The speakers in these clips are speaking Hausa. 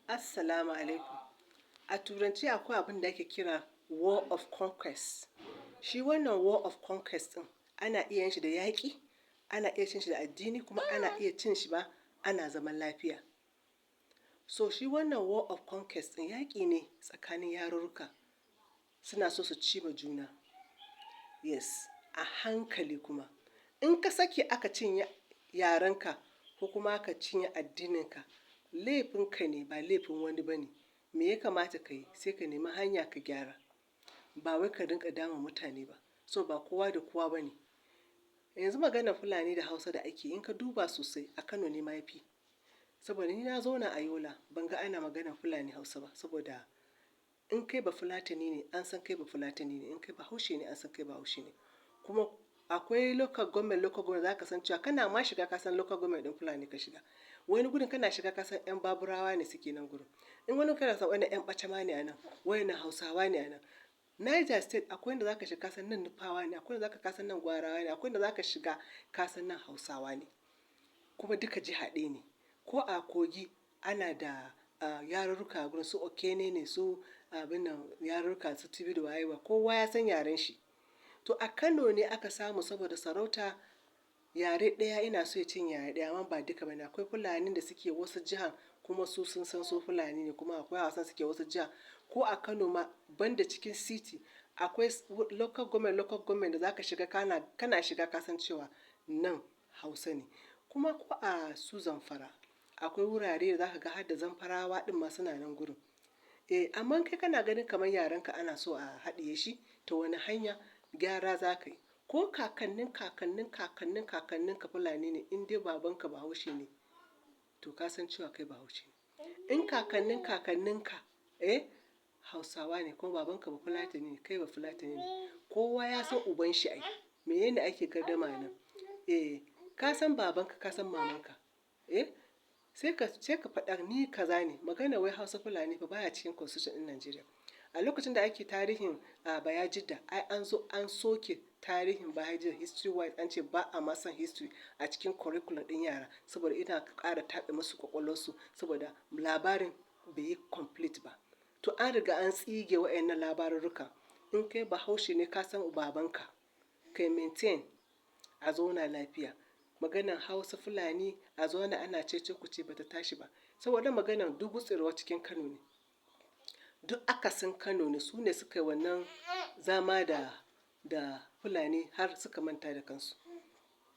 Assalamu alaikum. A turanci akwai abin da ake kira War of Conquest. Shi wannan War of Conquest ɗin ana iya yin shi da yaƙi, ana iya cin shi da addini kuma ana iya cin shi ba ana zaman lafiya. So shi wannan War of Conquest ɗin yaƙi ne tsakanin yarurruka suna so su ci ma juna. Yes, a hankali kuma. In ka sake aka cinye yarenka ko kuma aka cinye addininka, laifinka ne ba laifin wani ba ne. Me ya kamata ka yi? Sai ka nemi hanya ka gyara. Ba wai ka rinƙa damun mutane ba. So ba kowa da kowa ba ne. Yanzu maganar Fulani da Hausa da ake yi in ka duba sosai a Kano ne ma ya fi. Saboda ni na zauna a Yola ban ga ana maganar Fulani Hausa ba. Saboda in kai Bafulatani ne an san kai Bafulatani ne, in kai Bahaushe ne an san kai Bahaushe ne. Kuma akwai local government za ka san cewa kana ma shiga ka san local government ɗin Fulani ka shiga. Wani gudun kana shiga ka san 'yan Baburawa ne suke nan gurin. In wani kana san wani 'yan Ɓacama ne a nan, waɗannan Hausawa ne a nan. Niger State akwai inda za ka shiga ka san nan Nufawa ne, akwai inda za ka san nan Gwarawa ne, akwai inda za ka shiga ka san nan Hausawa ne. Kuma duka jiha ɗaya ne. Ko a Kogi ana da yarurruka a gurin su Okene ne su abin nan yarurruka su Tibi da waye kowa ya san yaren shi. To a Kano ne aka samu saboda sarauta yare ɗaya ina so ya cinye yare ɗaya amma ba duka ba ne. Akwai Fulani da suke wasu jihan kuma su sun san su Fulani ne kuma akwai Hausa suke wasu jiha. Ko a Kano ma banda cikin city akwai local government da za ka shiga kana shiga ka san cewa nan Hausa ne. Kuma ko a su Zamfara akwai wurare da za ka ga har da Zamfarawa ɗin ma suna nan gurin. Amma kai kana ganin kamar yarenka ana so a haɗiye shi ta wani hanya gyara za ka yi. Ko kakannin ka Fulani ne in dai babanka Bahaushe ne to ka san cewa kai Bahaushe ne. In kakannin ka Hausawa ne kuma babanka Bafulatani ne kai Bafulatani ne. Kowa ya san uban shi ai. Mene ne ake gardama nan? Ka san babanka ka san mamanka. Sai ka faɗa ni kaza ne. Maganar wai Hausa Fulani fa baya cikin constitution ɗin Najeriya. A lokacin da ake tarihin Bayajidda ai an zo an soke tarihin Bayajidda history wise an ce ba a ma son history a cikin curriculum ɗin yara saboda ina ƙara taɓa musu ƙwaƙwalwarsu saboda labarin bai yi complete ba. To an riga an tsige waɗannan labarurruka. In kai Bahaushe ne ka san babanka, kai maintain a zauna lafiya. Maganar Hausa Fulani a zauna ana cece-kuce ba ta tashi ba. Saboda maganar duk gutsirwa cikin Kano ne. Duk akasin Kano ne su ne suka yi wannan zama da Fulani har suka manta da kansu.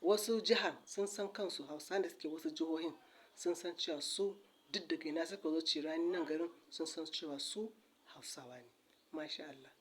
Wasu jiha sun san kansu Hausawa da suke wasu jihohin sun san cewa su duk daga ina suka zo cirani nan garin sun san cewa su Hausawa ne. Masha Allah.